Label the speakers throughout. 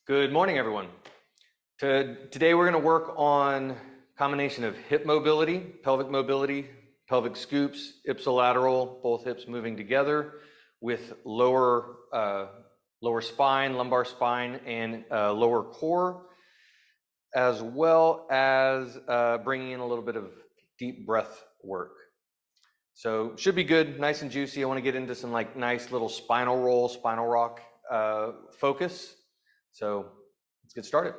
Speaker 1: Good morning, everyone. Today we're going to work on combination of hip mobility, pelvic scoops, ipsilateral, both hips moving together with lower spine, lumbar spine, and lower core, as well as bringing in a little bit of deep breath work. So should be good, nice and juicy. I want to get into some nice little spinal roll, spinal rock focus. So let's get started.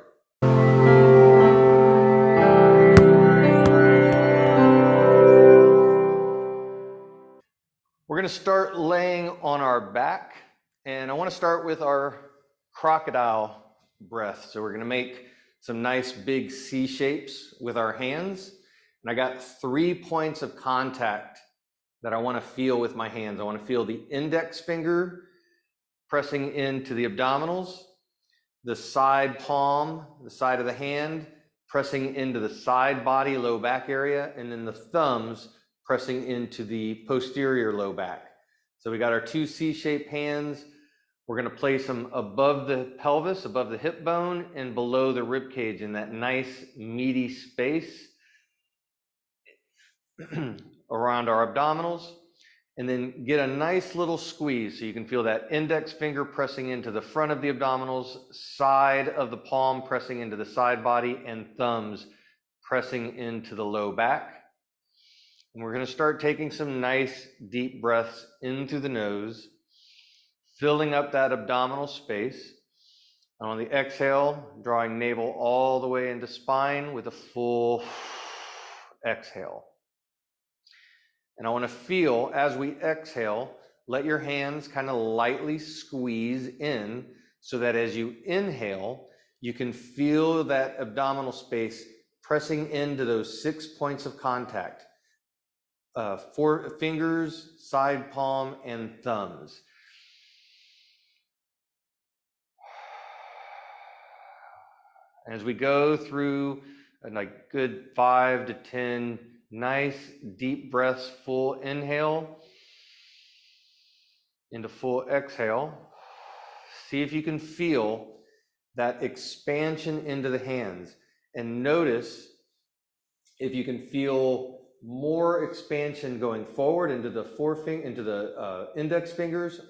Speaker 1: We're going to start laying on our back, and I want to start with our crocodile breath. So we're going to make some nice big C shapes with our hands. And I got 3 points of contact that I want to feel with my hands. I want to feel the index finger pressing into the abdominals, the side palm, the side of the hand, pressing into the side body, low back area, and then the thumbs pressing into the posterior low back. So we got our 2 C-shaped hands. We're going to place them above the pelvis, above the hip bone, and below the rib cage in that nice meaty space around our abdominals. And then get a nice little squeeze so you can feel that index finger pressing into the front of the abdominals, side of the palm pressing into the side body, and thumbs pressing into the low back. And we're going to start taking some nice deep breaths in through the nose, filling up that abdominal space. And on the exhale, drawing navel all the way into spine with a full exhale. And I want to feel, as we exhale, let your hands kind of lightly squeeze in so that as you inhale, you can feel that abdominal space pressing into those 6 points of contact. 4 fingers, side palm, and thumbs. As we go through a good 5 to 10 nice deep breaths, full inhale into full exhale. See if you can feel that expansion into the hands, and notice if you can feel more expansion going forward into the index fingers.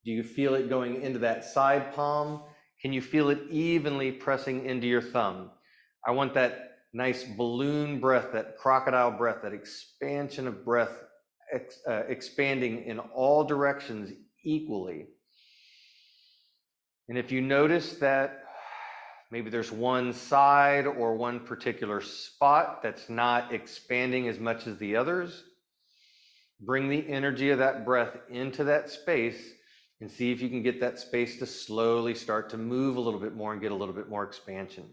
Speaker 1: Do you feel it going into that side palm? Can you feel it evenly pressing into your thumb? I want that nice balloon breath, that crocodile breath, that expansion of breath, expanding in all directions equally. And if you notice that maybe there's one side or one particular spot that's not expanding as much as the others, bring the energy of that breath into that space and see if you can get that space to slowly start to move a little bit more and get a little bit more expansion.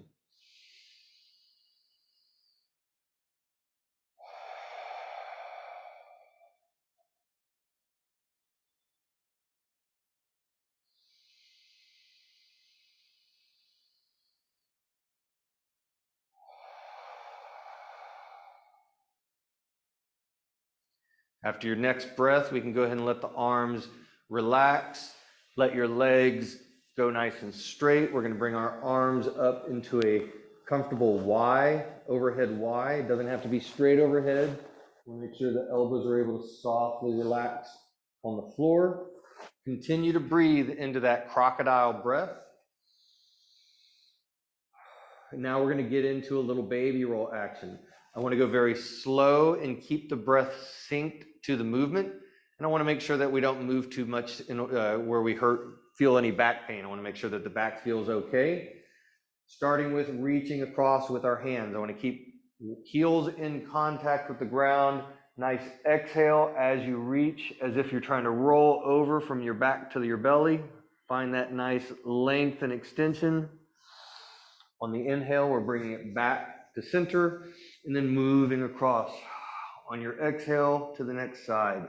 Speaker 1: After your next breath, we can go ahead and let the arms relax. Let your legs go nice and straight. We're going to bring our arms up into a comfortable Y, overhead Y. It doesn't have to be straight overhead. We'll make sure the elbows are able to softly relax on the floor. Continue to breathe into that crocodile breath. And now we're going to get into a little baby roll action. I want to go very slow and keep the breath synced to the movement. And I want to make sure that we don't move too much where we feel any back pain. I want to make sure that the back feels okay. Starting with reaching across with our hands. I want to keep heels in contact with the ground. Nice exhale as you reach, as if you're trying to roll over from your back to your belly. Find that nice length and extension. On the inhale, we're bringing it back to center and then moving across. On your exhale to the next side.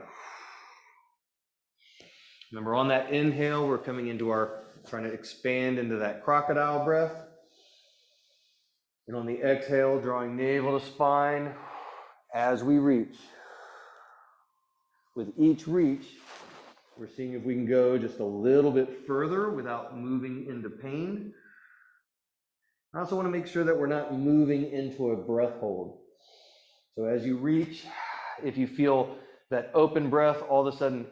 Speaker 1: Remember, on that inhale, we're coming into trying to expand into that crocodile breath. And on the exhale, drawing navel to spine as we reach. With each reach, we're seeing if we can go just a little bit further without moving into pain. I also want to make sure that we're not moving into a breath hold. So as you reach, if you feel that open breath all of a sudden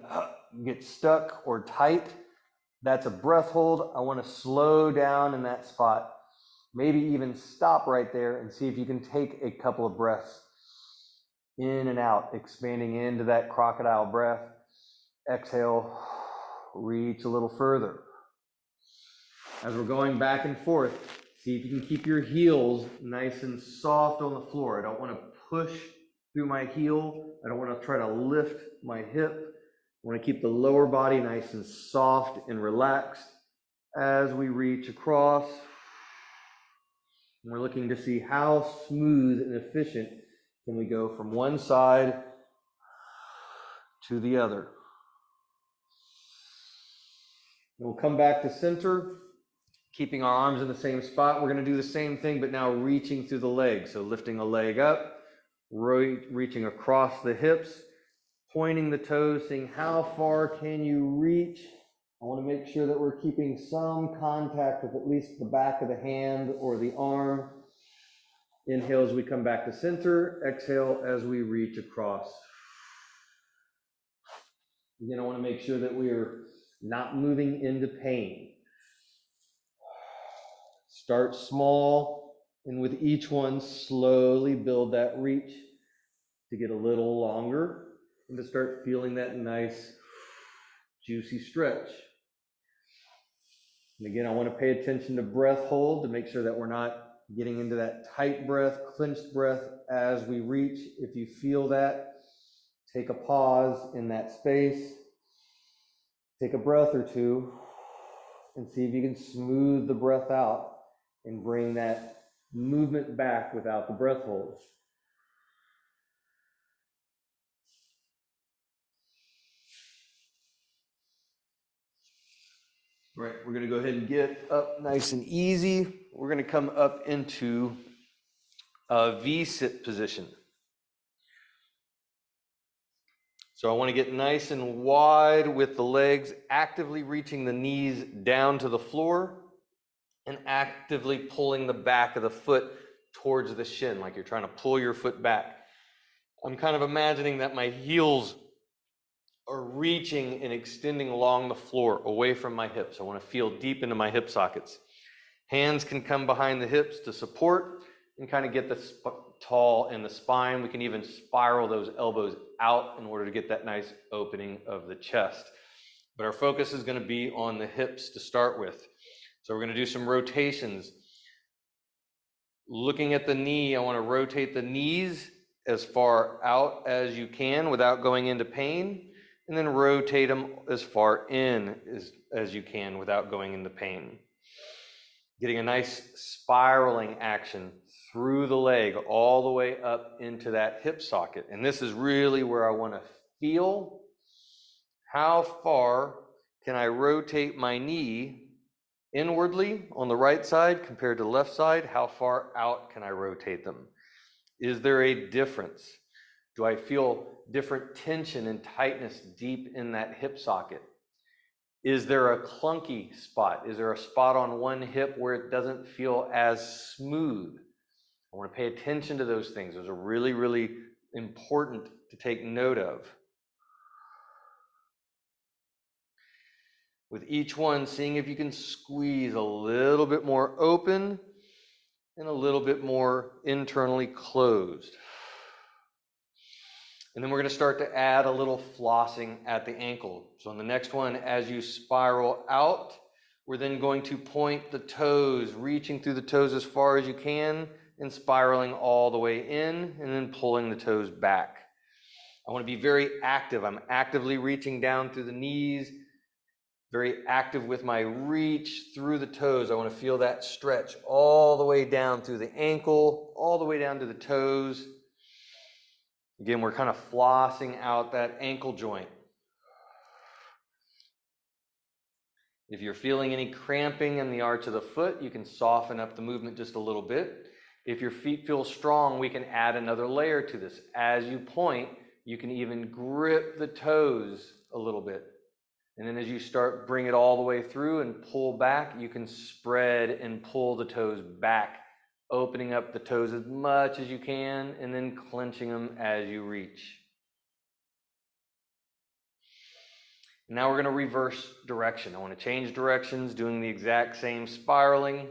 Speaker 1: get stuck or tight, that's a breath hold. I want to slow down in that spot. Maybe even stop right there and see if you can take a couple of breaths in and out, expanding into that crocodile breath. Exhale, reach a little further. As we're going back and forth, see if you can keep your heels nice and soft on the floor. I don't want to push through my heel. I don't want to try to lift my hip. I want to keep the lower body nice and soft and relaxed as we reach across. And we're looking to see how smooth and efficient can we go from one side to the other. And we'll come back to center, keeping our arms in the same spot. We're going to do the same thing, but now reaching through the legs. So lifting a leg up, reaching across the hips, pointing the toes, seeing how far can you reach. I want to make sure that we're keeping some contact with at least the back of the hand or the arm. Inhale as we come back to center. Exhale as we reach across. Again, I want to make sure that we are not moving into pain. Start small, and with each one, slowly build that reach to get a little longer and to start feeling that nice, juicy stretch. And again, I want to pay attention to breath hold to make sure that we're not getting into that tight breath, clenched breath as we reach. If you feel that, take a pause in that space. Take a breath or two and see if you can smooth the breath out and bring that movement back without the breath hold. Right, we're going to go ahead and get up nice and easy. We're going to come up into a V-sit position. So I want to get nice and wide with the legs, actively reaching the knees down to the floor and actively pulling the back of the foot towards the shin, like you're trying to pull your foot back. I'm kind of imagining that my heels are reaching and extending along the floor away from my hips. I want to feel deep into my hip sockets. Hands can come behind the hips to support and kind of get the tall in the spine. We can even spiral those elbows out in order to get that nice opening of the chest. But our focus is going to be on the hips to start with. So we're going to do some rotations. Looking at the knee, I want to rotate the knees as far out as you can without going into pain, and then rotate them as far in as you can without going into pain. Getting a nice spiraling action through the leg all the way up into that hip socket. And this is really where I want to feel how far can I rotate my knee inwardly on the right side compared to the left side. How far out can I rotate them? Is there a difference? Do I feel different tension and tightness deep in that hip socket? Is there a clunky spot? Is there a spot on one hip where it doesn't feel as smooth? I want to pay attention to those things. Those are really, really important to take note of. With each one, seeing if you can squeeze a little bit more open and a little bit more internally closed. And then we're going to start to add a little flossing at the ankle. So on the next one, as you spiral out, we're then going to point the toes, reaching through the toes as far as you can and spiraling all the way in and then pulling the toes back. I want to be very active. I'm actively reaching down through the knees, very active with my reach through the toes. I want to feel that stretch all the way down through the ankle, all the way down to the toes. Again, we're kind of flossing out that ankle joint. If you're feeling any cramping in the arch of the foot, you can soften up the movement just a little bit. If your feet feel strong, we can add another layer to this. As you point, you can even grip the toes a little bit And then as you start, bring it all the way through and pull back, you can spread and pull the toes back, opening up the toes as much as you can, and then clenching them as you reach. Now we're going to reverse direction. I want to change directions, doing the exact same spiraling.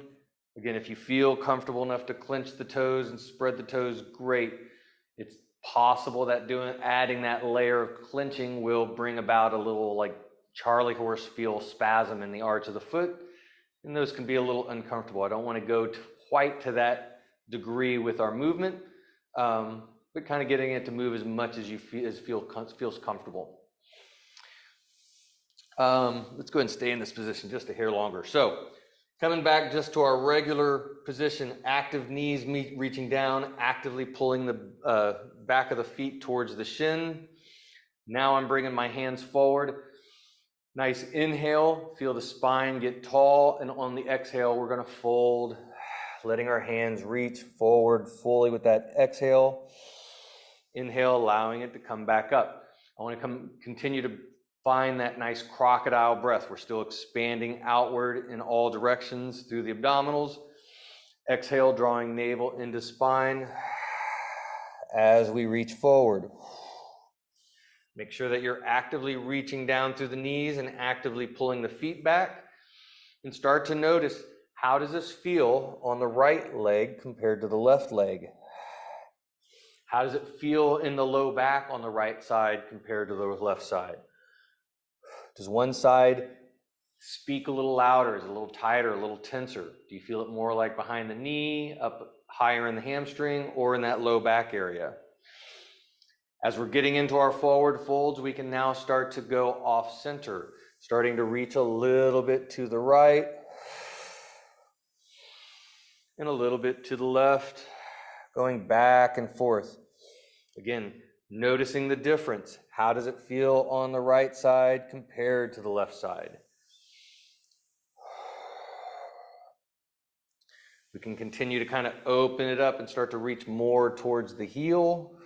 Speaker 1: Again, if you feel comfortable enough to clench the toes and spread the toes, great. It's possible that adding that layer of clenching will bring about a little like Charlie horse feel spasm in the arch of the foot, and those can be a little uncomfortable. I don't want to go quite to that degree with our movement, but kind of getting it to move as much as you feels comfortable. Let's go ahead and stay in this position just a hair longer. So coming back just to our regular position, active knees reaching down, actively pulling the back of the feet towards the shin. Now I'm bringing my hands forward. Nice inhale, feel the spine get tall, and on the exhale, we're going to fold, letting our hands reach forward fully with that exhale. Inhale, allowing it to come back up. I want to continue to find that nice crocodile breath. We're still expanding outward in all directions through the abdominals. Exhale, drawing navel into spine as we reach forward. Make sure that you're actively reaching down through the knees and actively pulling the feet back. And start to notice, how does this feel on the right leg compared to the left leg? How does it feel in the low back on the right side compared to the left side? Does one side speak a little louder? Is it a little tighter, a little tenser? Do you feel it more like behind the knee, up higher in the hamstring, or in that low back area? As we're getting into our forward folds, we can now start to go off center, starting to reach a little bit to the right and a little bit to the left, going back and forth. Again, noticing the difference. How does it feel on the right side compared to the left side? We can continue to kind of open it up and start to reach more towards the heel.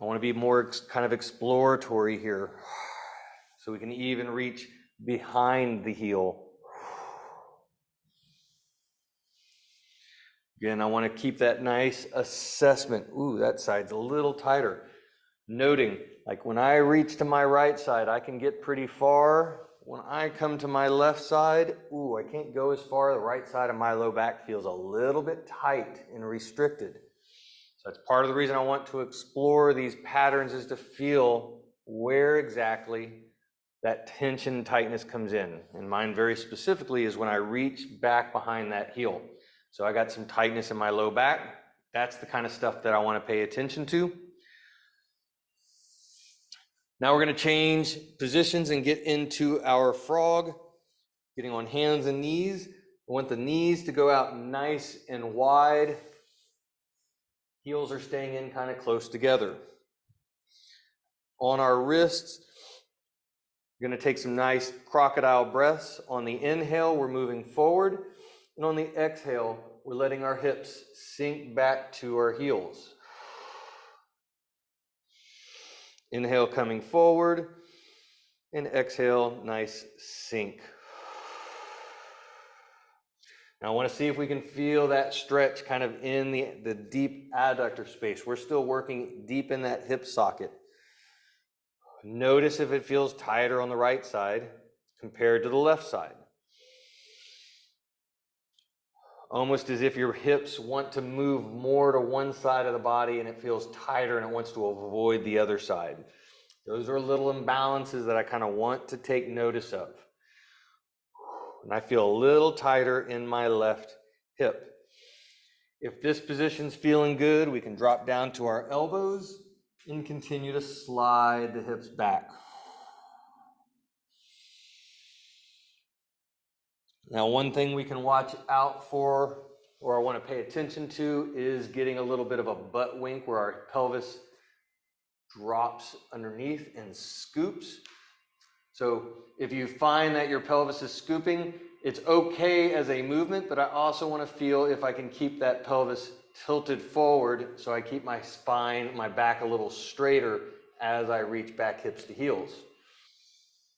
Speaker 1: I want to be more kind of exploratory here, so we can even reach behind the heel. Again, I want to keep that nice assessment. Ooh, that side's a little tighter. Noting, like when I reach to my right side, I can get pretty far. When I come to my left side, ooh, I can't go as far. The right side of my low back feels a little bit tight and restricted. So that's part of the reason I want to explore these patterns, is to feel where exactly that tension and tightness comes in. And mine very specifically is when I reach back behind that heel. So I got some tightness in my low back. That's the kind of stuff that I want to pay attention to. Now we're going to change positions and get into our frog, getting on hands and knees. I want the knees to go out nice and wide. Heels are staying in kind of close together. On our wrists, we're going to take some nice crocodile breaths. On the inhale, we're moving forward. And on the exhale, we're letting our hips sink back to our heels. Inhale, coming forward. And exhale, nice sink. Now I want to see if we can feel that stretch kind of in the deep adductor space. We're still working deep in that hip socket. Notice if it feels tighter on the right side compared to the left side. Almost as if your hips want to move more to one side of the body and it feels tighter and it wants to avoid the other side. Those are little imbalances that I kind of want to take notice of. And I feel a little tighter in my left hip. If this position's feeling good, we can drop down to our elbows and continue to slide the hips back. Now, one thing we can watch out for, or I want to pay attention to, is getting a little bit of a butt wink where our pelvis drops underneath and scoops. So if you find that your pelvis is scooping, it's okay as a movement, but I also want to feel if I can keep that pelvis tilted forward so I keep my spine, my back a little straighter as I reach back hips to heels.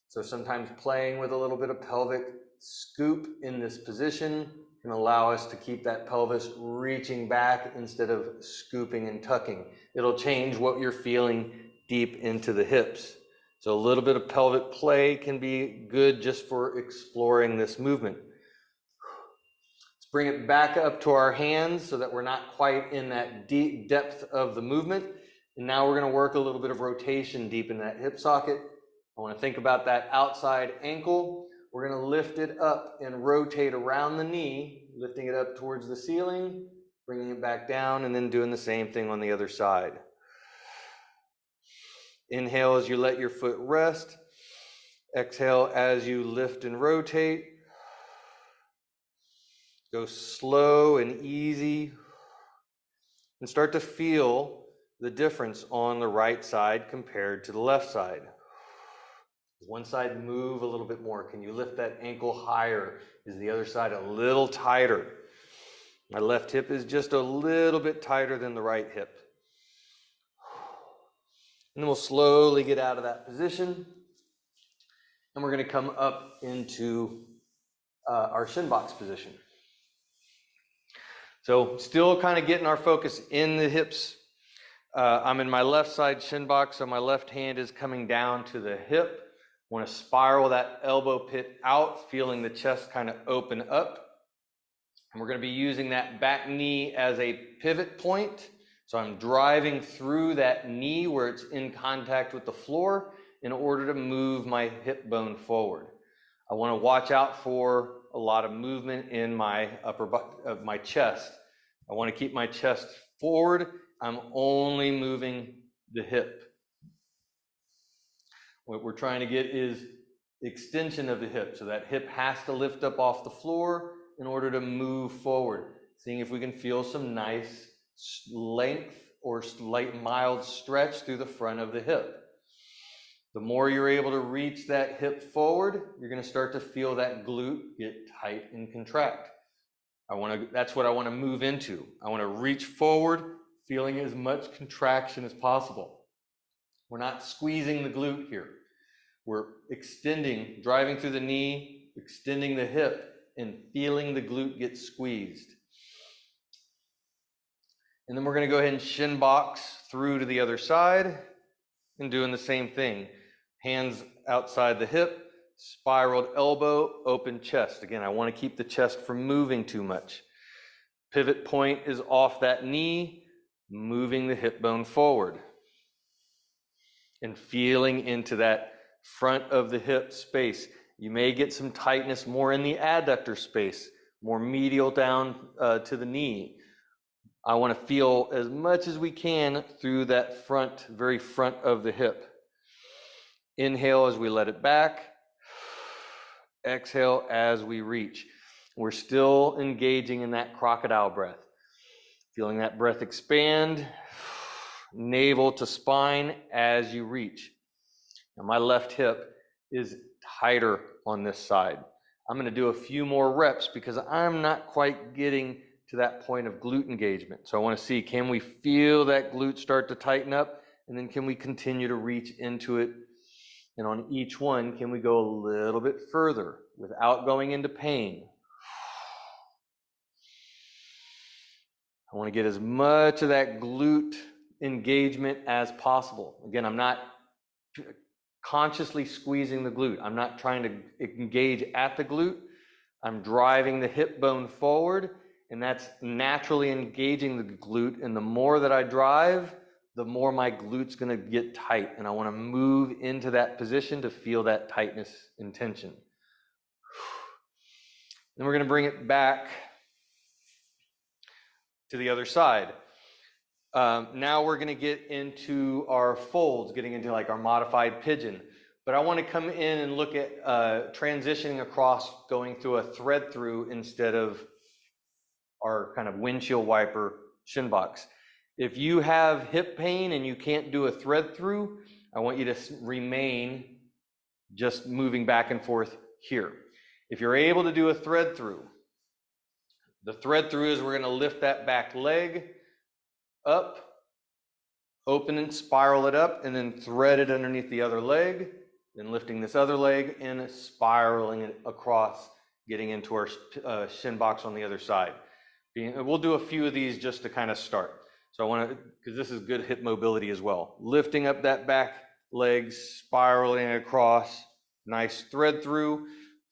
Speaker 1: So sometimes playing with a little bit of pelvic scoop in this position can allow us to keep that pelvis reaching back instead of scooping and tucking. It'll change what you're feeling deep into the hips. So a little bit of pelvic play can be good just for exploring this movement. Let's bring it back up to our hands so that we're not quite in that deep depth of the movement. And now we're going to work a little bit of rotation deep in that hip socket. I want to think about that outside ankle. We're going to lift it up and rotate around the knee, lifting it up towards the ceiling, bringing it back down, and then doing the same thing on the other side. Inhale as you let your foot rest. Exhale as you lift and rotate. Go slow and easy. And start to feel the difference on the right side compared to the left side. One side move a little bit more. Can you lift that ankle higher? Is the other side a little tighter? My left hip is just a little bit tighter than the right hip. And then we'll slowly get out of that position. And we're going to come up into our shin box position. So still kind of getting our focus in the hips. I'm in my left side shin box, so my left hand is coming down to the hip. I want to spiral that elbow pit out, feeling the chest kind of open up. And we're going to be using that back knee as a pivot point. So I'm driving through that knee where it's in contact with the floor in order to move my hip bone forward. I want to watch out for a lot of movement in my my chest. I want to keep my chest forward. I'm only moving the hip. What we're trying to get is extension of the hip. So that hip has to lift up off the floor in order to move forward. Seeing if we can feel some nice length or slight mild stretch through the front of the hip. The more you're able to reach that hip forward, you're going to start to feel that glute get tight and contract. That's what I want to move into. I want to reach forward, feeling as much contraction as possible. We're not squeezing the glute here. We're extending, driving through the knee, extending the hip, and feeling the glute get squeezed. And then we're going to go ahead and shin box through to the other side and doing the same thing. Hands outside the hip, spiraled elbow, open chest. Again, I want to keep the chest from moving too much. Pivot point is off that knee, moving the hip bone forward. And feeling into that front of the hip space. You may get some tightness more in the adductor space, more medial down to the knee. I want to feel as much as we can through that front, very front of the hip. Inhale as we let it back. Exhale as we reach. We're still engaging in that crocodile breath. Feeling that breath expand, navel to spine as you reach. Now my left hip is tighter on this side. I'm going to do a few more reps because I'm not quite getting to that point of glute engagement. So I want to see, can we feel that glute start to tighten up? And then can we continue to reach into it? And on each one, can we go a little bit further without going into pain? I want to get as much of that glute engagement as possible. Again, I'm not consciously squeezing the glute. I'm not trying to engage at the glute. I'm driving the hip bone forward, and that's naturally engaging the glute. And the more that I drive, the more my glute's going to get tight. And I want to move into that position to feel that tightness and tension. Then we're going to bring it back to the other side. Now we're going to get into our folds, getting into like our modified pigeon. But I want to come in and look at transitioning across, going through a thread through instead of our kind of windshield wiper shin box. If you have hip pain and you can't do a thread through, I want you to remain just moving back and forth here. If you're able to do a thread through, the thread through is we're going to lift that back leg up, Open and spiral it up, and then thread it underneath the other leg, then lifting this other leg and spiraling it across, getting into our shin box on the other side. We'll do a few of these just to kind of start. So I want to, because this is good hip mobility as well. Lifting up that back leg, spiraling across, nice thread through.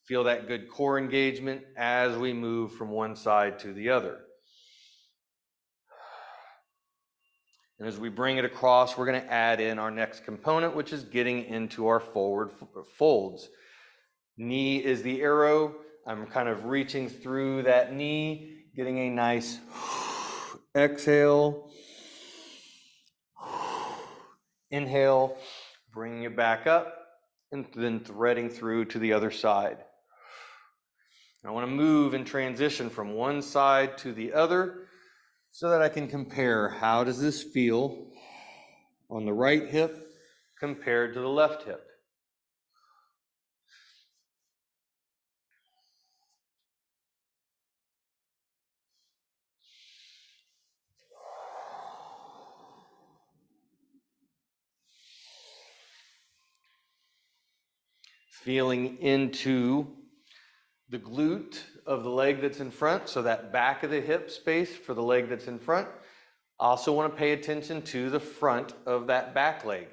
Speaker 1: Feel that good core engagement as we move from one side to the other. And as we bring it across, we're going to add in our next component, which is getting into our forward folds. Knee is the arrow. I'm kind of reaching through that knee, getting a nice exhale, inhale, bringing it back up, and then threading through to the other side. I want to move and transition from one side to the other so that I can compare how does this feel on the right hip compared to the left hip. Feeling into the glute of the leg that's in front, so that back of the hip space for the leg that's in front. Also want to pay attention to the front of that back leg.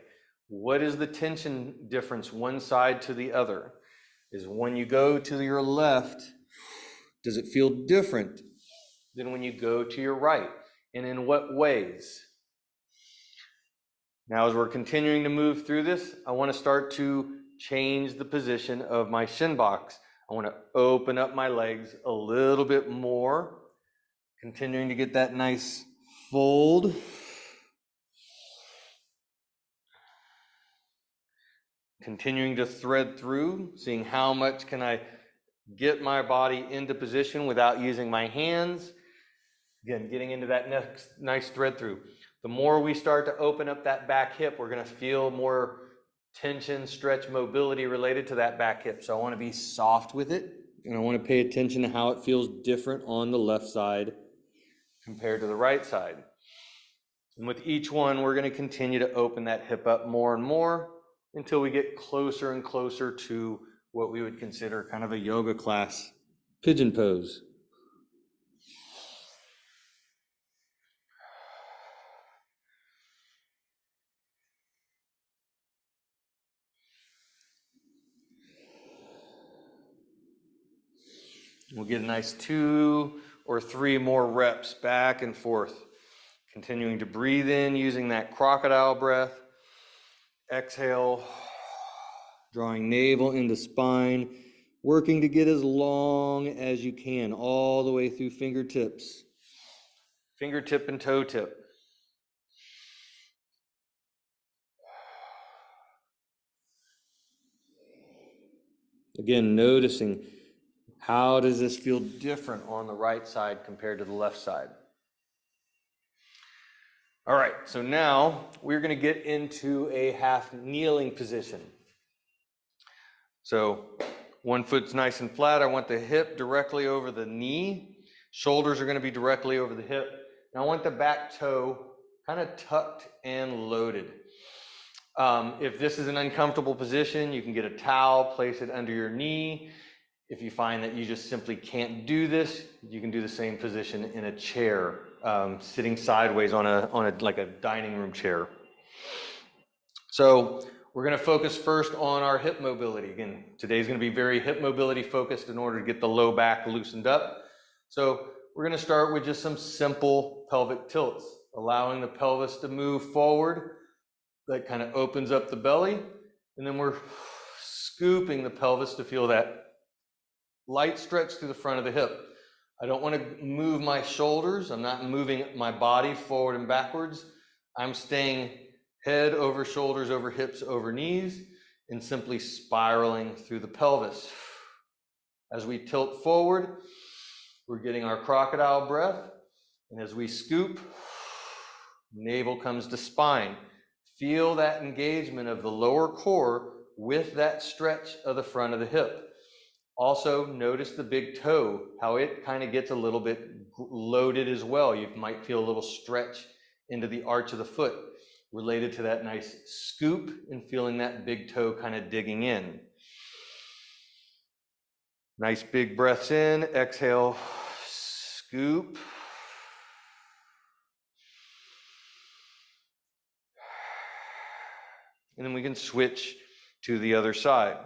Speaker 1: What is the tension difference one side to the other? Is when you go to your left, does it feel different than when you go to your right? And in what ways? Now, as we're continuing to move through this, I want to start to change the position of my shin box. I want to open up my legs a little bit more, continuing to get that nice fold. Continuing to thread through, seeing how much can I get my body into position without using my hands. Again, getting into that next nice thread through. The more we start to open up that back hip, we're going to feel more tension, stretch, mobility related to that back hip. So I want to be soft with it, and I want to pay attention to how it feels different on the left side compared to the right side. And with each one, we're going to continue to open that hip up more and more until we get closer and closer to what we would consider kind of a yoga class pigeon pose. We'll get a nice 2 or 3 more reps back and forth. Continuing to breathe in using that crocodile breath. Exhale, drawing navel into spine, working to get as long as you can, all the way through fingertips. Fingertip and toe tip. Again, noticing how does this feel different on the right side compared to the left side. All right, so now we're going to get into a half kneeling position. So one foot's nice and flat. I want the hip directly over the knee. Shoulders are going to be directly over the hip. And I want the back toe kind of tucked and loaded. If this is an uncomfortable position, you can get a towel, place it under your knee. If you find that you just simply can't do this, you can do the same position in a chair, sitting sideways on a like a dining room chair. So we're going to focus first on our hip mobility. Again, today's going to be very hip mobility focused in order to get the low back loosened up. So we're going to start with just some simple pelvic tilts, allowing the pelvis to move forward. That kind of opens up the belly, and then we're scooping the pelvis to feel that light stretch through the front of the hip. I don't want to move my shoulders. I'm not moving my body forward and backwards. I'm staying head over shoulders, over hips, over knees, and simply spiraling through the pelvis. As we tilt forward, we're getting our crocodile breath. And as we scoop, navel comes to spine. Feel that engagement of the lower core with that stretch of the front of the hip. Also, notice the big toe, how it kind of gets a little bit loaded as well. You might feel a little stretch into the arch of the foot. related to that nice scoop and feeling that big toe kind of digging in. Nice big breaths in, exhale, scoop. And then we can switch to the other side.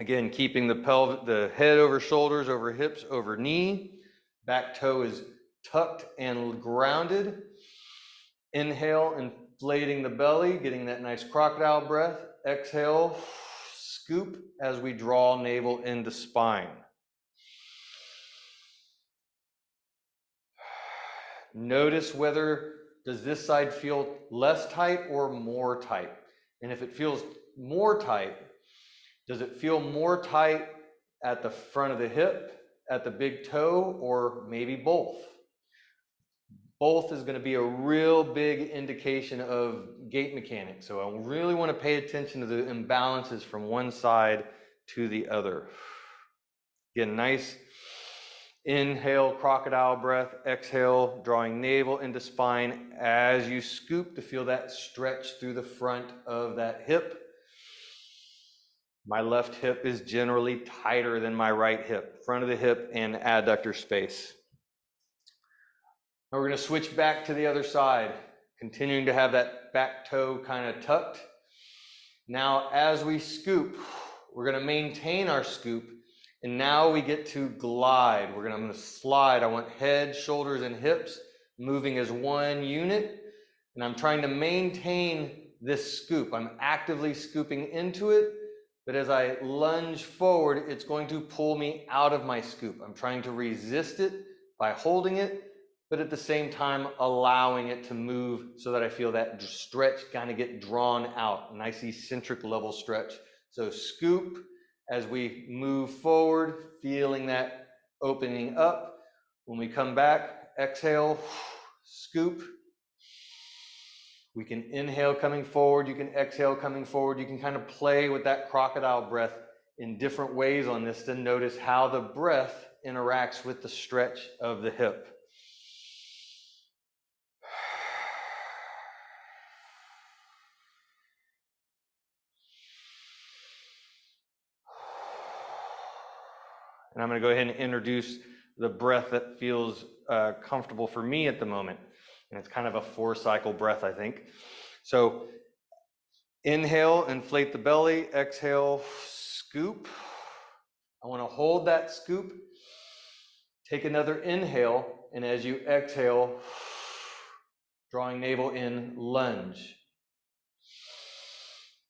Speaker 1: Again, keeping the head over shoulders, over hips, over knee. Back toe is tucked and grounded. Inhale, inflating the belly, getting that nice crocodile breath. Exhale, scoop as we draw navel into spine. Notice whether does this side feel less tight or more tight. And if it feels more tight, does it feel more tight at the front of the hip, at the big toe, or maybe both? Both is going to be a real big indication of gait mechanics. So I really want to pay attention to the imbalances from one side to the other. Again, nice inhale, crocodile breath. Exhale, drawing navel into spine as you scoop to feel that stretch through the front of that hip. My left hip is generally tighter than my right hip, front of the hip and adductor space. Now we're going to switch back to the other side, continuing to have that back toe kind of tucked. Now, as we scoop, we're going to maintain our scoop, and now we get to glide. I'm going to slide. I want head, shoulders, and hips moving as one unit, and I'm trying to maintain this scoop. I'm actively scooping into it, but as I lunge forward, it's going to pull me out of my scoop. I'm trying to resist it by holding it, but at the same time allowing it to move so that I feel that stretch kind of get drawn out, a nice eccentric level stretch. So scoop as we move forward, feeling that opening up. When we come back, exhale, scoop. We can inhale coming forward, you can exhale coming forward. You can kind of play with that crocodile breath in different ways on this to notice how the breath interacts with the stretch of the hip. And I'm going to go ahead and introduce the breath that feels comfortable for me at the moment. And it's kind of a 4-cycle breath, I think. So inhale, inflate the belly. Exhale, scoop. I want to hold that scoop. Take another inhale. And as you exhale, drawing navel in, lunge.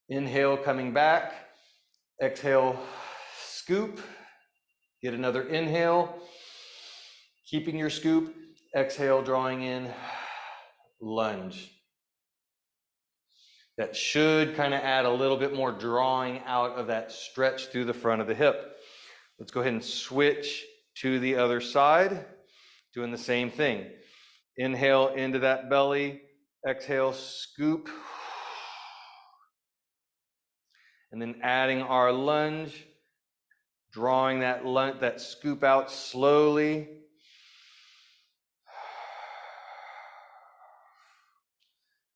Speaker 1: Inhale, coming back. Exhale, scoop. Get another inhale. Keeping your scoop. Exhale, drawing in, lunge. That should kind of add a little bit more drawing out of that stretch through the front of the hip. Let's go ahead and switch to the other side, doing the same thing. Inhale into that belly, exhale, scoop. And then adding our lunge, drawing that scoop out slowly.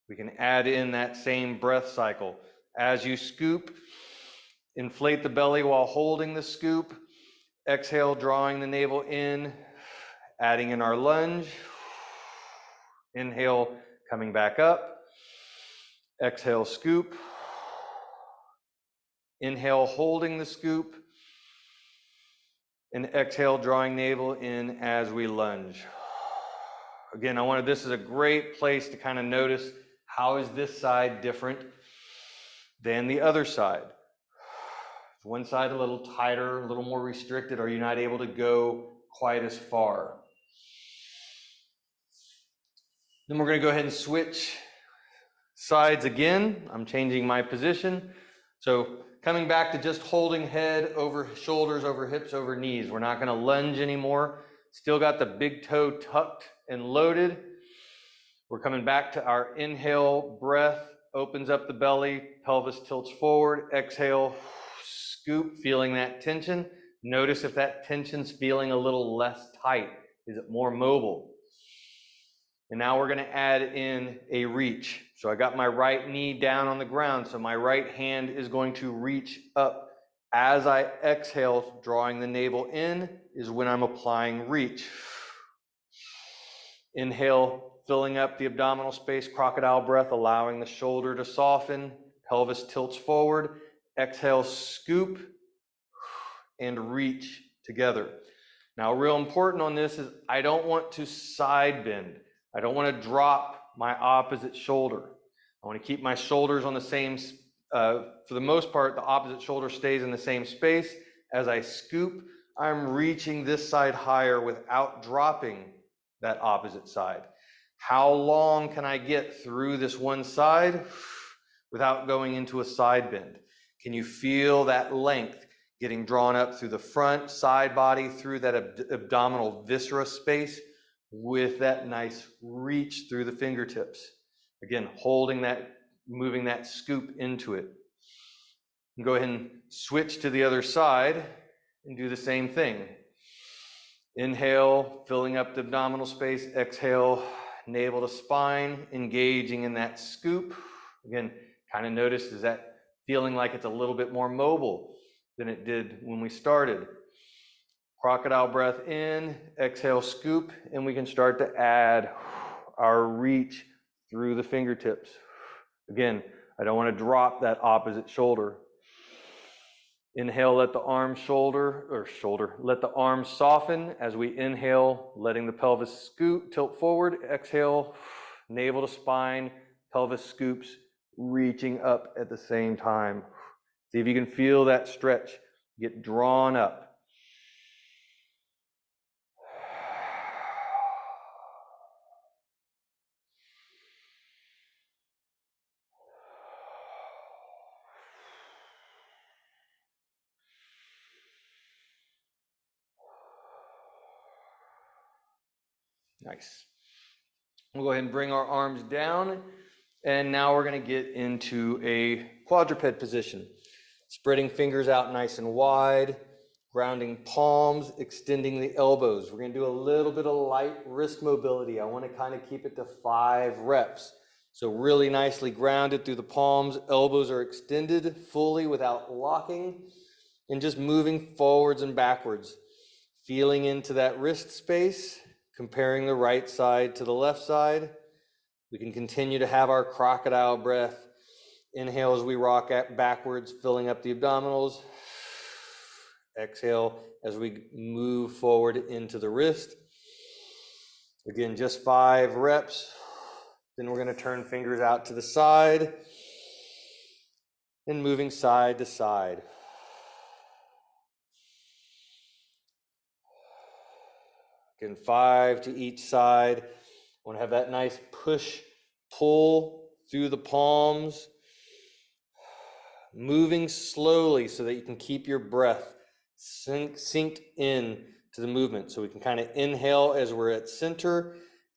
Speaker 1: We can add in that same breath cycle. As you scoop, inflate the belly while holding the scoop. Exhale, drawing the navel in, adding in our lunge. Inhale, coming back up. Exhale, scoop. Inhale, holding the scoop. And exhale, drawing navel in as we lunge. Again, this is a great place to kind of notice how is this side different than the other side. Is one side a little tighter, a little more restricted? Are you not able to go quite as far? Then we're going to go ahead and switch sides again. I'm changing my position. So coming back to just holding head over shoulders, over hips, over knees. We're not going to lunge anymore. Still got the big toe tucked and loaded. We're coming back to our inhale breath, opens up the belly, pelvis tilts forward, exhale, scoop, feeling that tension. Notice if that tension's feeling a little less tight. Is it more mobile? And now we're going to add in a reach. So I got my right knee down on the ground, so my right hand is going to reach up. As I exhale, drawing the navel in is when I'm applying reach. Inhale, filling up the abdominal space, crocodile breath, allowing the shoulder to soften, pelvis tilts forward. Exhale, scoop and reach together. Now, real important on this is I don't want to side bend. I don't want to drop my opposite shoulder. I want to keep my shoulders on the same, for the most part, the opposite shoulder stays in the same space. As I scoop, I'm reaching this side higher without dropping that opposite side. How long can I get through this one side without going into a side bend? Can you feel that length getting drawn up through the front, side body, through that abdominal viscera space with that nice reach through the fingertips? Again, holding that, moving that scoop into it. And go ahead and switch to the other side and do the same thing. Inhale, filling up the abdominal space. Exhale, navel to spine, engaging in that scoop. Again, kind of notice, is that feeling like it's a little bit more mobile than it did when we started? Crocodile breath in, exhale, scoop, and we can start to add our reach through the fingertips. Again, I don't want to drop that opposite shoulder. Inhale, let the arm let the arms soften as we inhale, letting the pelvis scoop, tilt forward. Exhale, navel to spine, pelvis scoops, reaching up at the same time. See if you can feel that stretch get drawn up. Nice. We'll go ahead and bring our arms down, and now we're going to get into a quadruped position. Spreading fingers out nice and wide, grounding palms, extending the elbows. We're going to do a little bit of light wrist mobility. I want to kind of keep it to 5 reps. So really nicely grounded through the palms, elbows are extended fully without locking, and just moving forwards and backwards, feeling into that wrist space, comparing the right side to the left side. We can continue to have our crocodile breath. Inhale as we rock backwards, filling up the abdominals. Exhale as we move forward into the wrist. Again, just 5 reps. Then we're going to turn fingers out to the side and moving side to side. Again, 5 to each side. I want to have that nice push, pull through the palms, moving slowly so that you can keep your breath synced in to the movement. So we can kind of inhale as we're at center,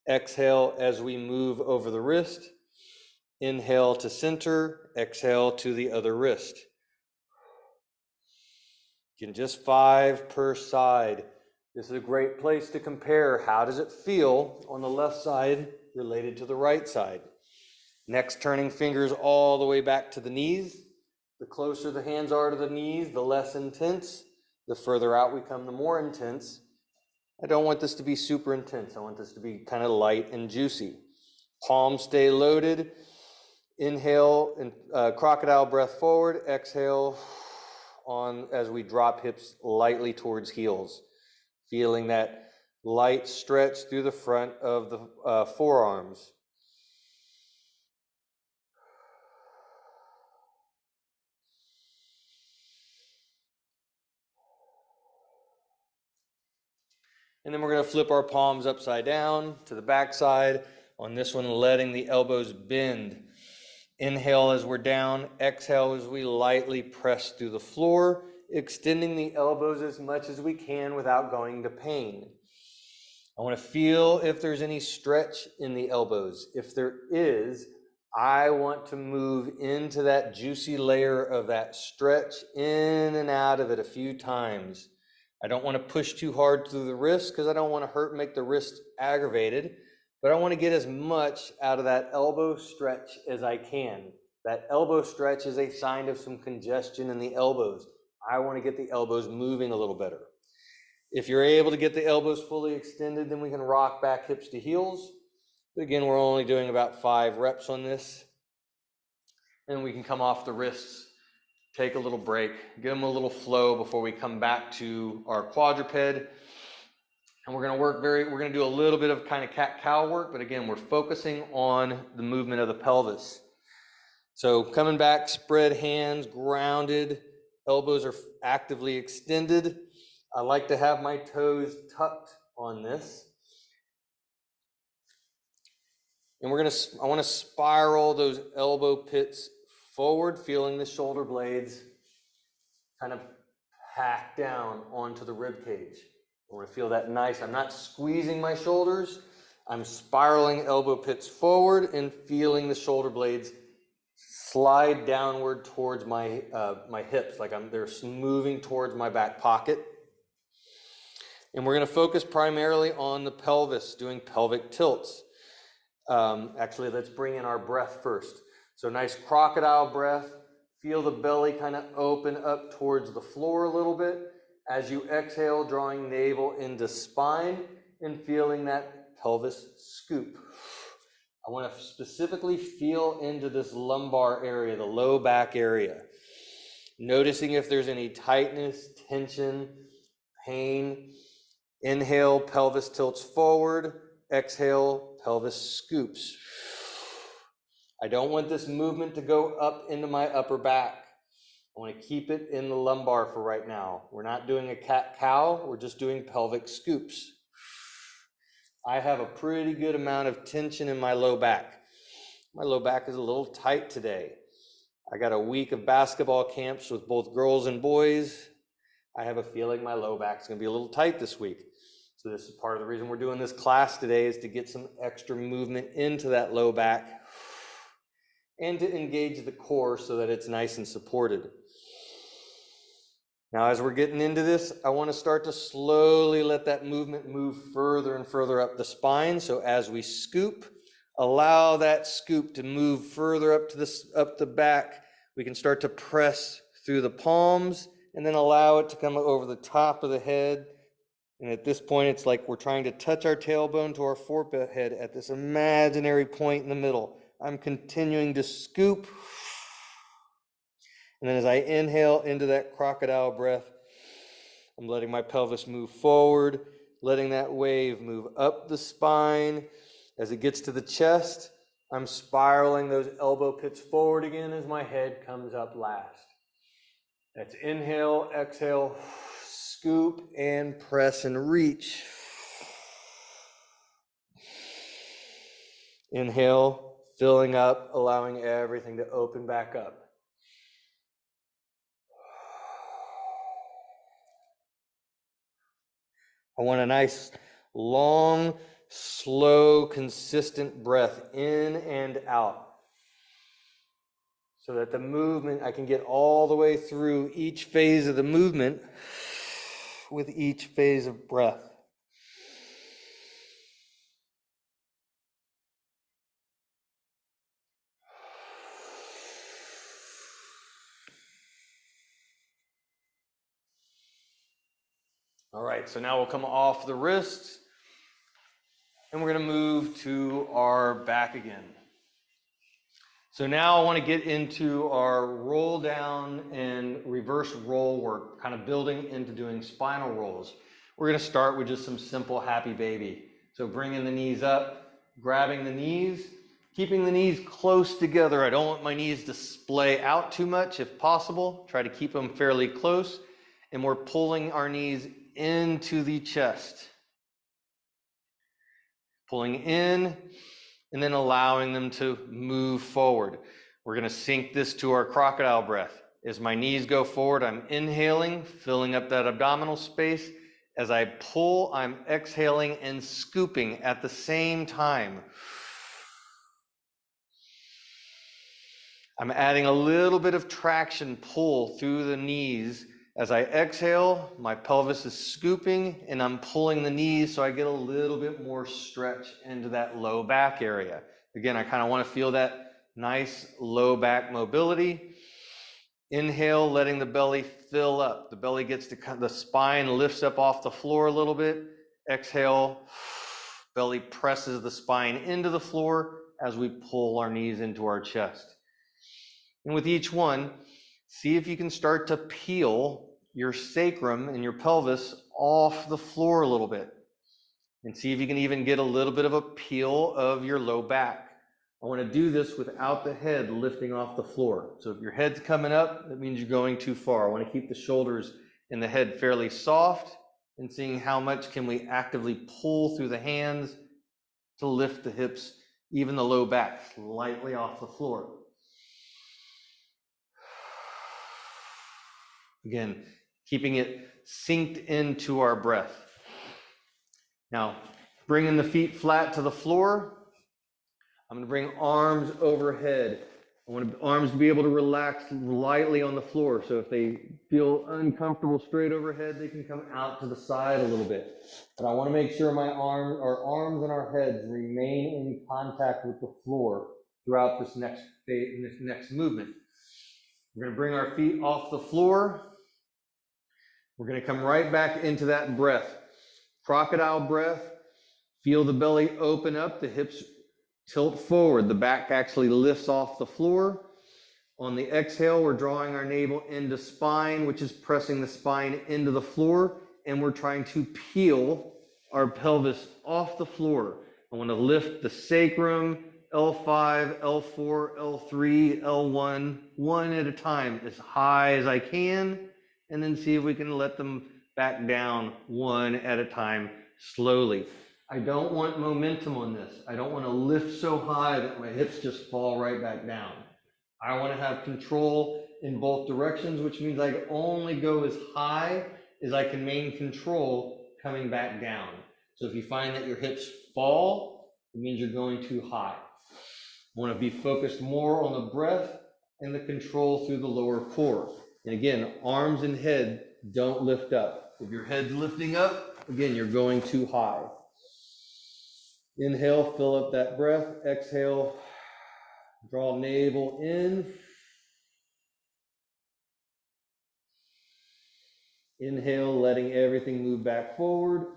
Speaker 1: exhale as we move over the wrist, inhale to center, exhale to the other wrist. Again, just 5 per side. This is a great place to compare. How does it feel on the left side related to the right side? Next, turning fingers all the way back to the knees. The closer the hands are to the knees, the less intense. The further out we come, the more intense. I don't want this to be super intense. I want this to be kind of light and juicy. Palms stay loaded. Inhale and crocodile breath forward. Exhale on as we drop hips lightly towards heels. Feeling that light stretch through the front of the forearms. And then we're going to flip our palms upside down to the back side. On this one, letting the elbows bend. Inhale as we're down. Exhale as we lightly press through the floor, extending the elbows as much as we can without going to pain. I want to feel if there's any stretch in the elbows. If there is, I want to move into that juicy layer of that stretch, in and out of it a few times. I don't want to push too hard through the wrist because I don't want to make the wrist aggravated. but I want to get as much out of that elbow stretch as I can. That elbow stretch is a sign of some congestion in the elbows. I want to get the elbows moving a little better. If you're able to get the elbows fully extended, then we can rock back hips to heels. But again, we're only doing about 5 reps on this. And we can come off the wrists, take a little break, get them a little flow before we come back to our quadruped. And we're going to do a little bit of kind of cat-cow work, but again, we're focusing on the movement of the pelvis. So coming back, spread hands, grounded, elbows are actively extended. I like to have my toes tucked on this. And I want to spiral those elbow pits forward, feeling the shoulder blades kind of pack down onto the rib cage. I want to feel that nice. I'm not squeezing my shoulders. I'm spiraling elbow pits forward and feeling the shoulder blades slide downward towards my hips, like they're moving towards my back pocket. And we're going to focus primarily on the pelvis, doing pelvic tilts. Actually, let's bring in our breath first. So nice crocodile breath. Feel the belly kind of open up towards the floor a little bit. As you exhale, drawing navel into spine and feeling that pelvis scoop. I want to specifically feel into this lumbar area, the low back area. Noticing if there's any tightness, tension, pain. Inhale, pelvis tilts forward. Exhale, pelvis scoops. I don't want this movement to go up into my upper back. I want to keep it in the lumbar for right now. We're not doing a cat-cow, we're just doing pelvic scoops. I have a pretty good amount of tension in my low back. My low back is a little tight today. I got a week of basketball camps with both girls and boys. I have a feeling my low back is going to be a little tight this week. So this is part of the reason we're doing this class today, is to get some extra movement into that low back and to engage the core so that it's nice and supported. Now, as we're getting into this, I want to start to slowly let that movement move further and further up the spine. So as we scoop, allow that scoop to move further up the back. We can start to press through the palms and then allow it to come over the top of the head. And at this point, it's like we're trying to touch our tailbone to our forehead at this imaginary point in the middle. I'm continuing to scoop. And then as I inhale into that crocodile breath, I'm letting my pelvis move forward, letting that wave move up the spine. As it gets to the chest, I'm spiraling those elbow pits forward again as my head comes up last. That's inhale, exhale, scoop, and press and reach. Inhale, filling up, allowing everything to open back up. I want a nice, long, slow, consistent breath in and out, so that the movement, I can get all the way through each phase of the movement with each phase of breath. All right, so now we'll come off the wrists and we're going to move to our back again. So now I want to get into our roll down and reverse roll work, kind of building into doing spinal rolls. We're going to start with just some simple happy baby. So bringing the knees up, grabbing the knees, keeping the knees close together. I don't want my knees to splay out too much if possible. Try to keep them fairly close. And we're pulling our knees into the chest. Pulling in and then allowing them to move forward. We're going to sync this to our crocodile breath. As my knees go forward, I'm inhaling, filling up that abdominal space. As I pull, I'm exhaling and scooping at the same time. I'm adding a little bit of traction pull through the knees As I exhale, my pelvis is scooping and I'm pulling the knees so I get a little bit more stretch into that low back area. Again, I kind of want to feel that nice low back mobility. Inhale, letting the belly fill up. The belly gets to, the spine lifts up off the floor a little bit. Exhale, belly presses the spine into the floor as we pull our knees into our chest. And with each one, see if you can start to peel your sacrum and your pelvis off the floor a little bit. And see if you can even get a little bit of a peel of your low back. I want to do this without the head lifting off the floor. So if your head's coming up, that means you're going too far. I want to keep the shoulders and the head fairly soft and seeing how much can we actively pull through the hands to lift the hips, even the low back, slightly off the floor. Again, keeping it synced into our breath. Now, bringing the feet flat to the floor. I'm going to bring arms overhead. I want arms to be able to relax lightly on the floor. So if they feel uncomfortable straight overhead, they can come out to the side a little bit. But I want to make sure our arms and our heads remain in contact with the floor throughout this next movement. We're going to bring our feet off the floor. We're going to come right back into that breath. Crocodile breath. Feel the belly open up, the hips tilt forward. The back actually lifts off the floor. On the exhale, we're drawing our navel into spine, which is pressing the spine into the floor, and we're trying to peel our pelvis off the floor. I want to lift the sacrum, L5, L4, L3, L1, one at a time, as high as I can, and then see if we can let them back down one at a time slowly. I don't want momentum on this. I don't want to lift so high that my hips just fall right back down. I want to have control in both directions, which means I can only go as high as I can maintain control coming back down. So if you find that your hips fall, it means you're going too high. I want to be focused more on the breath and the control through the lower core. And again, arms and head don't lift up. If your head's lifting up, again, you're going too high. Inhale, fill up that breath. Exhale, draw navel in. Inhale, letting everything move back forward.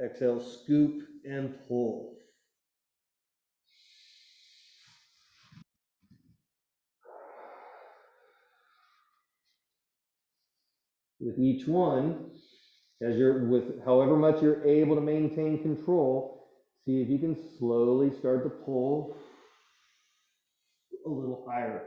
Speaker 1: Exhale, scoop and pull. With each one, with however much you're able to maintain control, see if you can slowly start to pull a little higher.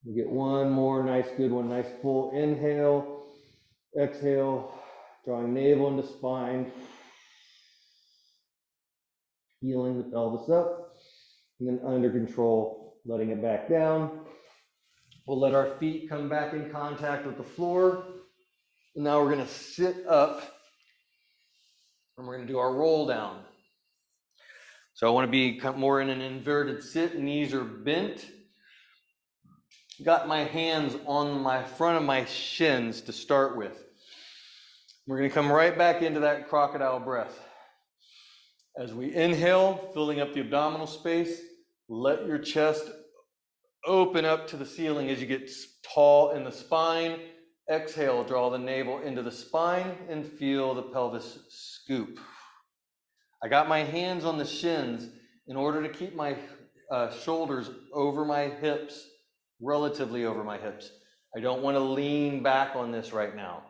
Speaker 1: We get one more nice, good one. Nice full inhale, exhale, drawing navel into spine, healing the pelvis up, and then under control, letting it back down. We'll let our feet come back in contact with the floor. And now we're going to sit up and we're going to do our roll down. So I want to be more in an inverted sit, knees are bent. Got my hands on my front of my shins to start with. We're going to come right back into that crocodile breath. As we inhale, filling up the abdominal space, let your chest open up to the ceiling as you get tall in the spine. Exhale, draw the navel into the spine and feel the pelvis scoop. I got my hands on the shins in order to keep my shoulders over my hips, relatively over my hips. I don't want to lean back on this right now.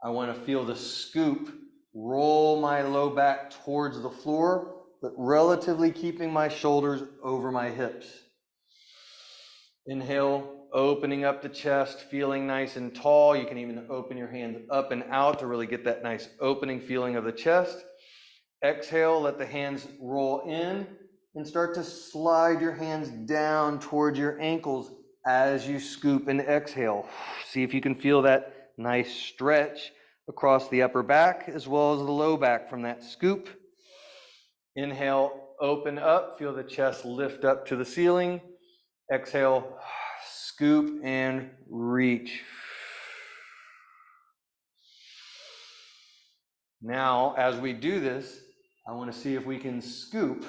Speaker 1: I want to feel the scoop, roll my low back towards the floor, but relatively keeping my shoulders over my hips. Inhale, opening up the chest, feeling nice and tall. You can even open your hands up and out to really get that nice opening feeling of the chest. Exhale, let the hands roll in and start to slide your hands down towards your ankles as you scoop and exhale. See if you can feel that Nice stretch across the upper back as well as the low back from that scoop. Inhale, open up, feel the chest lift up to the ceiling. Exhale, scoop and reach. Now, as we do this, I want to see if we can scoop.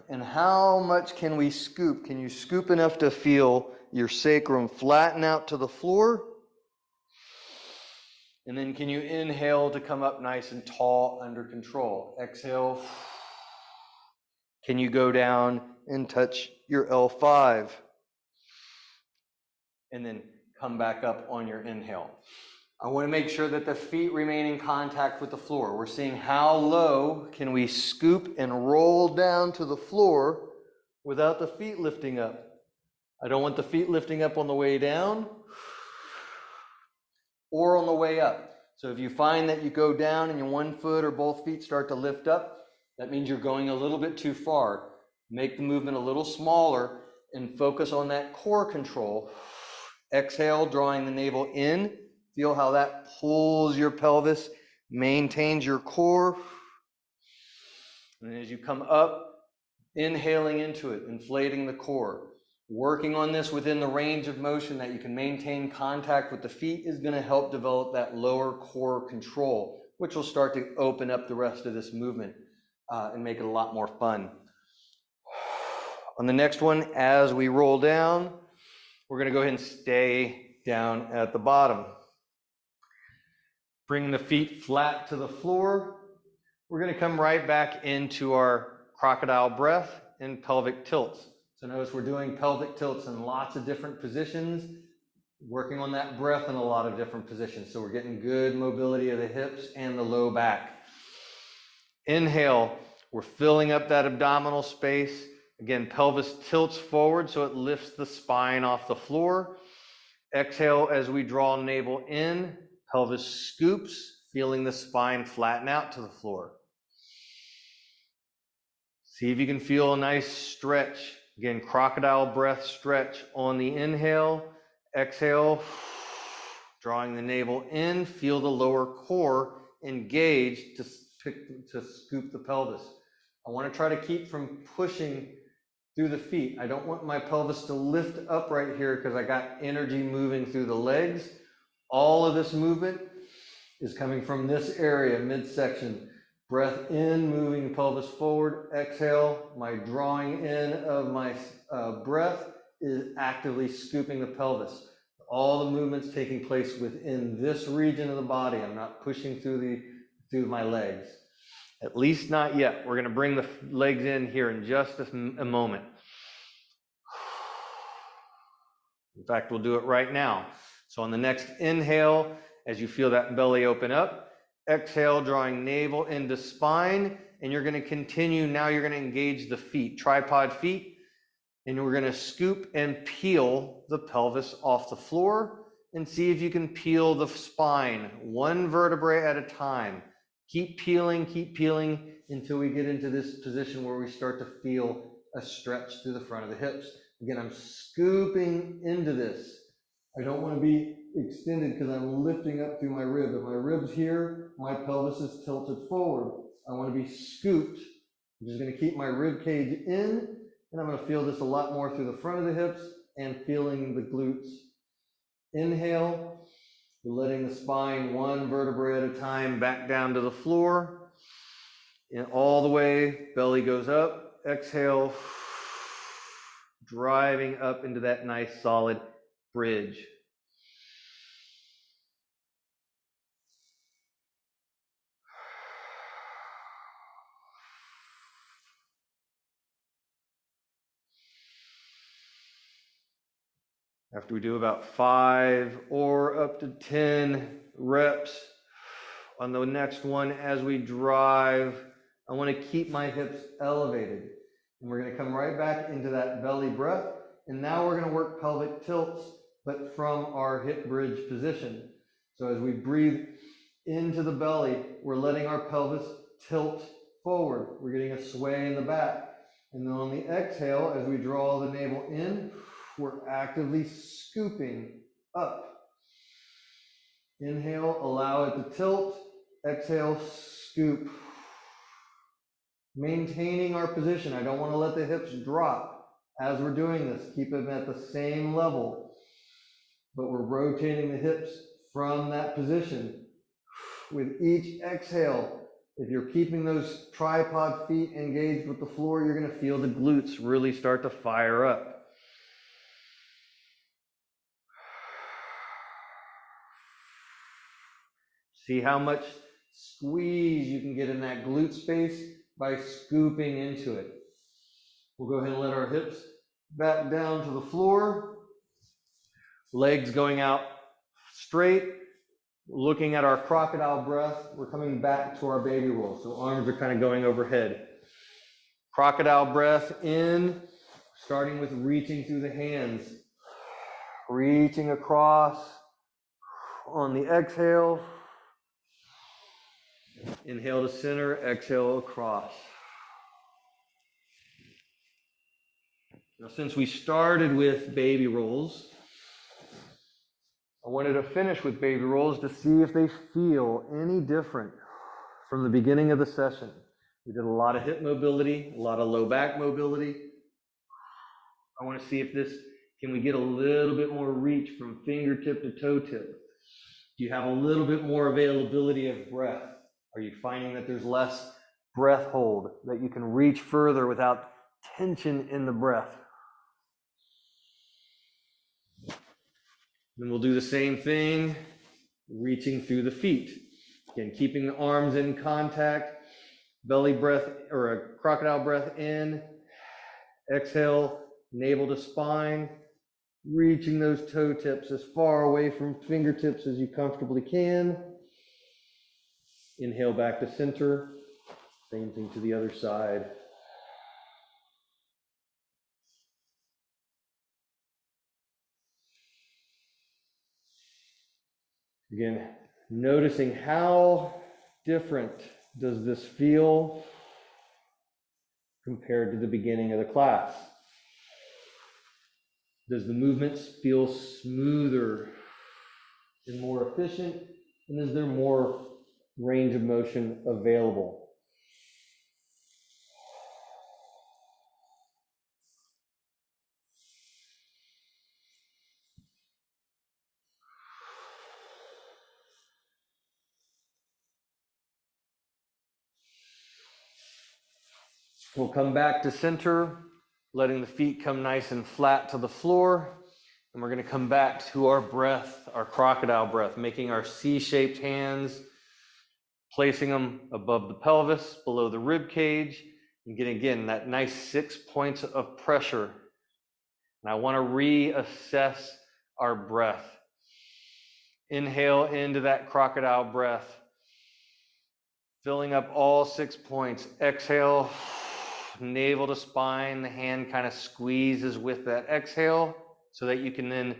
Speaker 1: And how much can we scoop? Can you scoop enough to feel your sacrum flatten out to the floor? And then can you inhale to come up nice and tall under control? Exhale. Can you go down and touch your L5? And then come back up on your inhale. I want to make sure that the feet remain in contact with the floor. We're seeing how low can we scoop and roll down to the floor without the feet lifting up. I don't want the feet lifting up on the way down or on the way up. So if you find that you go down and your one foot or both feet start to lift up, that means you're going a little bit too far. Make the movement a little smaller and focus on that core control. Exhale, drawing the navel in. Feel how that pulls your pelvis, maintains your core. And as you come up, inhaling into it, inflating the core. Working on this within the range of motion that you can maintain contact with the feet is going to help develop that lower core control, which will start to open up the rest of this movement and make it a lot more fun. On the next one, as we roll down, we're going to go ahead and stay down at the bottom. Bring the feet flat to the floor. We're going to come right back into our crocodile breath and pelvic tilts. So notice we're doing pelvic tilts in lots of different positions, working on that breath in a lot of different positions. So we're getting good mobility of the hips and the low back. Inhale, we're filling up that abdominal space. Again, pelvis tilts forward so it lifts the spine off the floor. Exhale as we draw navel in, pelvis scoops, feeling the spine flatten out to the floor. See if you can feel a nice stretch. Again, crocodile breath stretch on the inhale. Exhale, drawing the navel in, feel the lower core engaged to scoop the pelvis. I want to try to keep from pushing through the feet. I don't want my pelvis to lift up right here because I got energy moving through the legs. All of this movement is coming from this area, midsection. Breath in, moving the pelvis forward. Exhale, my drawing in of my breath is actively scooping the pelvis. All the movements taking place within this region of the body. I'm not pushing through my legs. At least not yet. We're going to bring the legs in here in just a moment. In fact, we'll do it right now. So on the next inhale, as you feel that belly open up, exhale, drawing navel into spine, and you're going to continue. Now you're going to engage the feet, tripod feet, and we're going to scoop and peel the pelvis off the floor and see if you can peel the spine one vertebrae at a time. Keep peeling until we get into this position where we start to feel a stretch through the front of the hips. Again, I'm scooping into this. I don't want to be extended because I'm lifting up through my rib. If my rib's here, my pelvis is tilted forward. I want to be scooped. I'm just going to keep my rib cage in, and I'm going to feel this a lot more through the front of the hips and feeling the glutes. Inhale. You're letting the spine one vertebrae at a time back down to the floor. And all the way, belly goes up. Exhale, driving up into that nice solid bridge. After we do about 5 or up to 10 reps, on the next one, as we drive, I want to keep my hips elevated. And we're going to come right back into that belly breath. And now we're going to work pelvic tilts, but from our hip bridge position. So as we breathe into the belly, we're letting our pelvis tilt forward. We're getting a sway in the back. And then on the exhale, as we draw the navel in, we're actively scooping up. Inhale, allow it to tilt. Exhale, scoop. Maintaining our position. I don't want to let the hips drop as we're doing this. Keep them at the same level, but we're rotating the hips from that position. With each exhale, if you're keeping those tripod feet engaged with the floor, you're going to feel the glutes really start to fire up. See how much squeeze you can get in that glute space by scooping into it. We'll go ahead and let our hips back down to the floor. Legs going out straight. Looking at our crocodile breath, we're coming back to our baby roll. So arms are kind of going overhead. Crocodile breath in, starting with reaching through the hands. Reaching across on the exhale. Inhale to center, exhale across. Now, since we started with baby rolls, I wanted to finish with baby rolls to see if they feel any different from the beginning of the session. We did a lot of hip mobility, a lot of low back mobility. I want to see if can we get a little bit more reach from fingertip to toe tip? Do you have a little bit more availability of breath? Are you finding that there's less breath hold, that you can reach further without tension in the breath? Then we'll do the same thing, reaching through the feet. Again, keeping the arms in contact, belly breath or a crocodile breath in, exhale, navel to spine, reaching those toe tips as far away from fingertips as you comfortably can. Inhale back to center, same thing to the other side. Again, noticing how different does this feel compared to the beginning of the class. Does the movements feel smoother and more efficient? And is there more range of motion available? We'll come back to center, letting the feet come nice and flat to the floor. And we're going to come back to our breath, our crocodile breath, making our C-shaped hands, placing them above the pelvis, below the rib cage, and getting, again, that nice 6 points of pressure. And I want to reassess our breath. Inhale into that crocodile breath, filling up all 6 points. Exhale, navel to spine, the hand kind of squeezes with that exhale so that you can then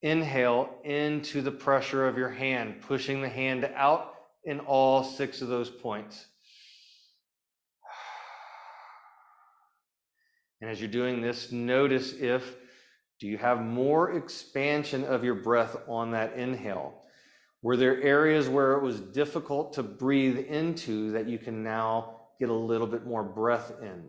Speaker 1: inhale into the pressure of your hand, pushing the hand out in all 6 of those points. And as you're doing this, notice do you have more expansion of your breath on that inhale? Were there areas where it was difficult to breathe into that you can now get a little bit more breath in?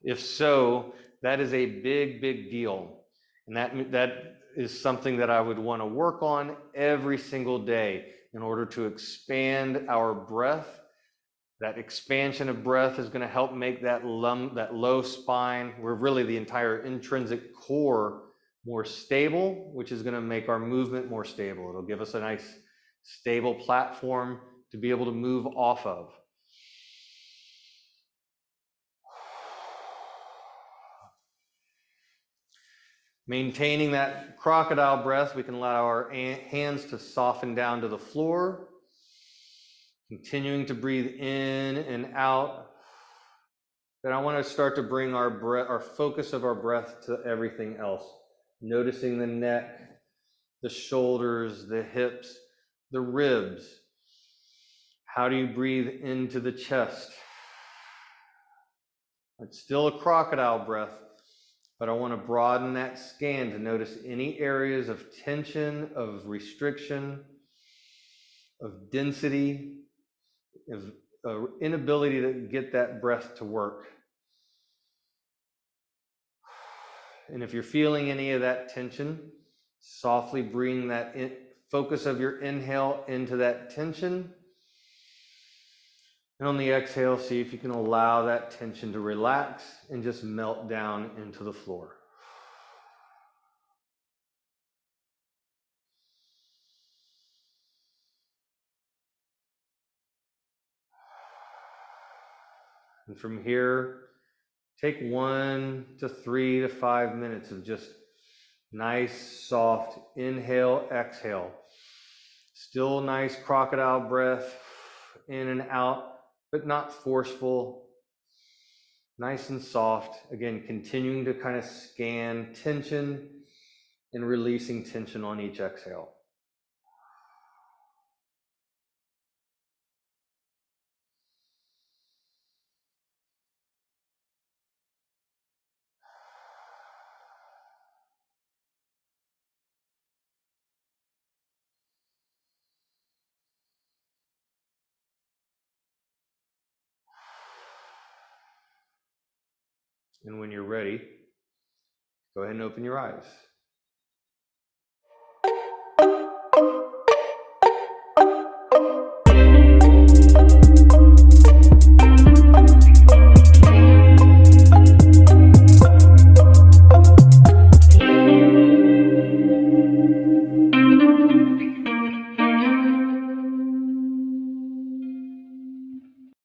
Speaker 1: If so, that is a big, big deal. And that is something that I would want to work on every single day in order to expand our breath. That expansion of breath is going to help make that low spine, where really the entire intrinsic core, more stable, which is going to make our movement more stable. It'll give us a nice stable platform to be able to move off of. Maintaining that crocodile breath, we can allow our hands to soften down to the floor. Continuing to breathe in and out. Then I want to start to bring our focus of our breath to everything else. Noticing the neck, the shoulders, the hips, the ribs. How do you breathe into the chest? It's still a crocodile breath, But I want to broaden that scan to notice any areas of tension, of restriction, of density, of inability to get that breath to work. And if you're feeling any of that tension, softly bring that focus of your inhale into that tension. And on the exhale, see if you can allow that tension to relax and just melt down into the floor. And from here, take 1 to 3 to 5 minutes of just nice, soft inhale, exhale. Still nice crocodile breath in and out, but not forceful. Nice and soft. Again, continuing to kind of scan tension and releasing tension on each exhale. And when you're ready, go ahead and open your eyes.